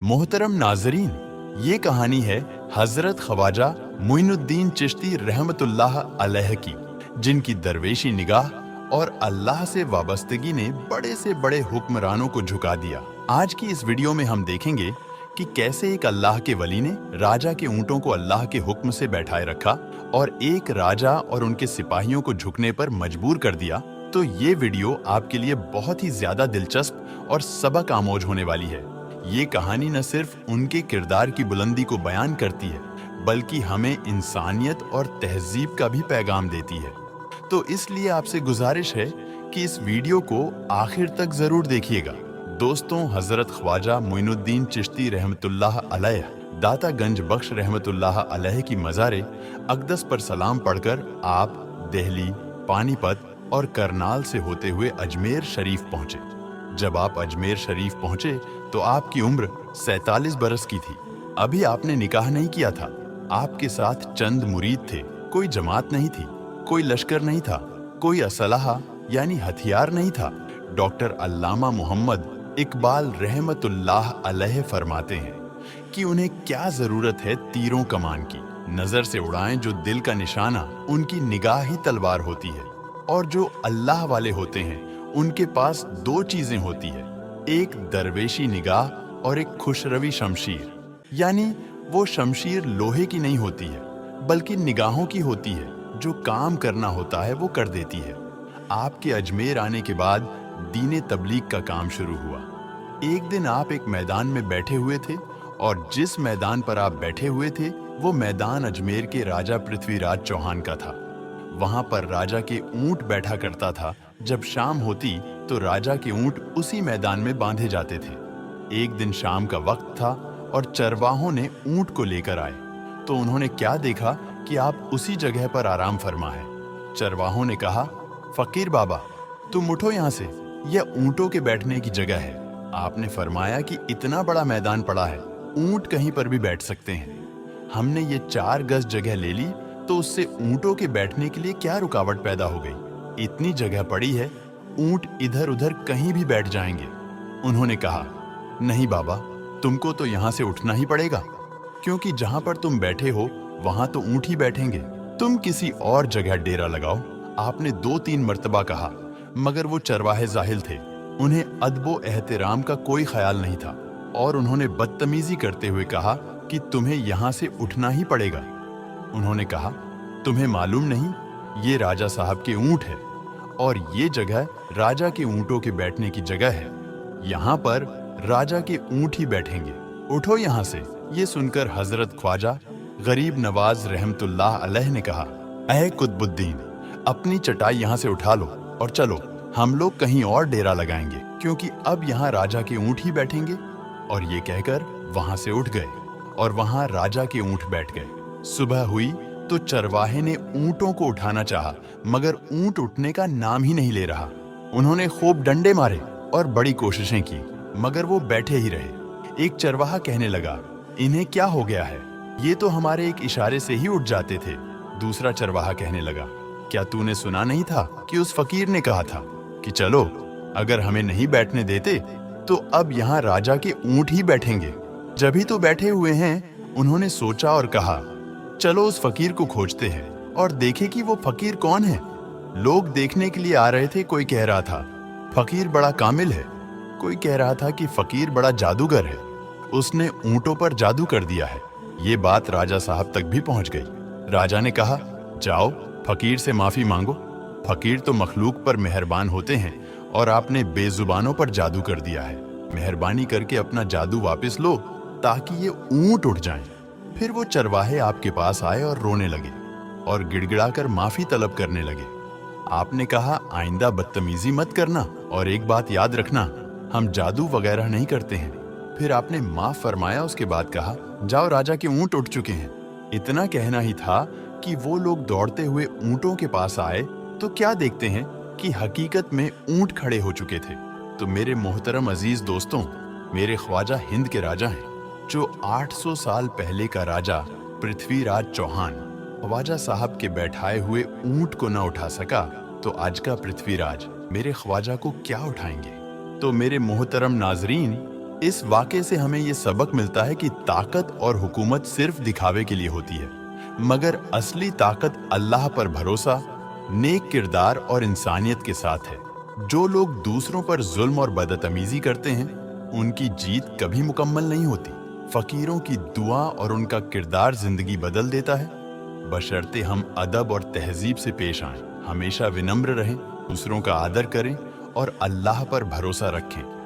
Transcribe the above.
मोहतरम नाजरीन, ये कहानी है हजरत ख्वाजा मोइनुद्दीन चिश्ती रहमतुल्लाह अलैह की, जिनकी दरवेशी निगाह और अल्लाह से वाबस्तगी ने बड़े से बड़े हुक्मरानों को झुका दिया। आज की इस वीडियो में हम देखेंगे कि कैसे एक अल्लाह के वली ने राजा के ऊंटों को अल्लाह के हुक्म से बैठाए रखा और एक राजा और उनके सिपाहियों को झुकने पर मजबूर कर दिया। तो ये वीडियो आपके लिए बहुत ही ज्यादा दिलचस्प और सबक आमोज होने वाली है। ये कहानी न सिर्फ उनके किरदार की बुलंदी को बयान करती है, बल्कि हमें इंसानियत और तहजीब का भी पैगाम देती है। तो इसलिए आपसे गुजारिश है कि इस वीडियो को आखिर तक जरूर देखिएगा। दोस्तों, हजरत ख्वाजा मोइनुद्दीन चिश्ती रहमतुल्लाह अलैह, दाता गंज बख्श रहमतुल्लाह अलैह की मज़ारे अक़दस पर सलाम पढ़कर आप दिल्ली, पानीपत और करनाल से होते हुए अजमेर शरीफ पहुंचे। जब आप अजमेर शरीफ पहुंचे तो आपकी उम्र 47 बरस की थी। अभी आपने निकाह नहीं किया था। आपके साथ चंद मुरीद थे। कोई जमात नहीं थी, कोई लश्कर नहीं था, कोई असलहा यानी हथियार नहीं था। डॉक्टर अल्लामा मोहम्मद इकबाल रहमतुल्लाह अलैह फरमाते हैं कि उन्हें क्या जरूरत है तीरों कमान की, नजर से उड़ाएं जो दिल का निशाना, उनकी निगाह ही तलवार होती है। और जो अल्लाह वाले होते हैं उनके पास दो चीजें होती है, एक दरवेशी निगाह और एक खुशरवी शमशीर। यानी वो शमशीर लोहे की नहीं होती है, बल्कि निगाहों की होती है। जो काम करना होता है वो कर देती है। आपके अजमेर आने के बाद दीने तबलीग का काम शुरू हुआ। एक दिन आप एक मैदान में बैठे हुए थे और जिस मैदान पर आप बैठे हुए थे वो मैदान अजमेर के राजा पृथ्वीराज चौहान का था। वहां पर राजा के ऊंट बैठा करता था। जब शाम होती तो राजा के ऊंट उसी मैदान में बांधे जाते थे। एक दिन शाम का वक्त था और चरवाहों ने ऊंट को लेकर आए तो उन्होंने क्या देखा कि आप उसी जगह पर आराम फरमा है। चरवाहों ने कहा, फकीर बाबा तुम उठो यहाँ से, यह ऊंटों के बैठने की जगह है। आपने फरमाया कि इतना बड़ा मैदान पड़ा है, ऊंट कहीं पर भी बैठ सकते हैं। हमने ये 4 गज जगह ले ली तो उससे ऊंटों के बैठने के लिए क्या रुकावट पैदा हो गई। इतनी जगह पड़ी है, ऊंट इधर उधर कहीं भी बैठ जाएंगे। उन्होंने कहा, नहीं बाबा, तुमको तो यहाँ से उठना ही पड़ेगा, क्योंकि जहाँ पर तुम बैठे हो वहां तो ऊंट ही बैठेंगे। तुम किसी और जगह डेरा लगाओ। आपने 2-3 मर्तबा कहा, मगर वो चरवाहे जाहिल थे। उन्हें अदबो एहतराम का कोई ख्याल नहीं था और उन्होंने बदतमीजी करते हुए कहा कि तुम्हें यहाँ से उठना ही पड़ेगा। उन्होंने कहा, तुम्हें मालूम नहीं, ये राजा साहब के ऊंट है और ये जगह राजा के ऊंटों के बैठने की जगह है। यहाँ पर राजा के ऊंट ही बैठेंगे, उठो यहाँ से। ये सुनकर हजरत ख्वाजा गरीब नवाज रहमतुल्लाह अलैह ने कहा, ऐ कुतुबुद्दीन, अपनी चटाई यहाँ से उठा लो और चलो, हम लोग कहीं और डेरा लगाएंगे, क्योंकि अब यहाँ राजा के ऊंट ही बैठेंगे। और ये कहकर वहां से उठ गए और वहां राजा के ऊंट बैठ गए। सुबह हुई तो चरवाहे ने ऊंटों को उठाना चाहा, मगर ऊंट उठने का नाम ही नहीं ले रहा। उन्होंने खूब डंडे मारे और बड़ी कोशिशें की, मगर वो बैठे ही रहे। एक चरवाहा कहने लगा, इन्हें क्या हो गया है, ये तो हमारे एक इशारे से ही उठ जाते थे। दूसरा चरवाहा कहने लगा, क्या तूने सुना नहीं था कि उस फकीर ने कहा था कि चलो, अगर हमें नहीं बैठने देते तो अब यहाँ राजा के ऊंट ही बैठेंगे। जब ही तो बैठे हुए हैं। उन्होंने सोचा और कहा, चलो उस फकीर को खोजते हैं और देखें कि वो फकीर कौन है। लोग देखने के लिए आ रहे थे। कोई कह रहा था फकीर बड़ा कामिल है, कोई कह रहा था कि फकीर बड़ा जादूगर है, उसने ऊंटों पर जादू कर दिया है। ये बात राजा साहब तक भी पहुंच गई। राजा ने कहा, जाओ फकीर से माफी मांगो। फकीर तो मखलूक पर मेहरबान होते हैं और आपने बेजुबानों पर जादू कर दिया है। मेहरबानी करके अपना जादू वापस लो ताकि ये ऊंट उठ जाएं। फिर वो चरवाहे आपके पास आए और रोने लगे और गिड़गिड़ाकर माफी तलब करने लगे। आपने कहा, आइंदा बदतमीजी मत करना और एक बात याद रखना, हम जादू वगैरह नहीं करते हैं। फिर आपने माफ फरमाया। उसके बाद कहा, जाओ, राजा के ऊंट उठ चुके हैं। इतना कहना ही था कि वो लोग दौड़ते हुए ऊंटों के पास आए तो क्या देखते हैं कि हकीकत में ऊंट खड़े हो चुके थे। तो मेरे मोहतरम अजीज दोस्तों, मेरे ख्वाजा हिंद के राजा हैं, जो 800 साल पहले का राजा पृथ्वीराज चौहान ख्वाजा साहब के बैठाए हुए ऊंट को न उठा सका, तो आज का पृथ्वीराज मेरे ख्वाजा को क्या उठाएंगे। तो मेरे मोहतरम नाजरीन, इस वाक़े से हमें ये सबक मिलता है कि ताकत और हुकूमत सिर्फ दिखावे के लिए होती है, मगर असली ताकत अल्लाह पर भरोसा, नेक किरदार और इंसानियत के साथ है। जो लोग दूसरों पर जुल्म और बदतमीजी करते हैं, उनकी जीत कभी मुकम्मल नहीं होती। फकीरों की दुआ और उनका किरदार जिंदगी बदल देता है, बशर्ते हम अदब और तहजीब से पेश आएं, हमेशा विनम्र रहें, दूसरों का आदर करें और अल्लाह पर भरोसा रखें।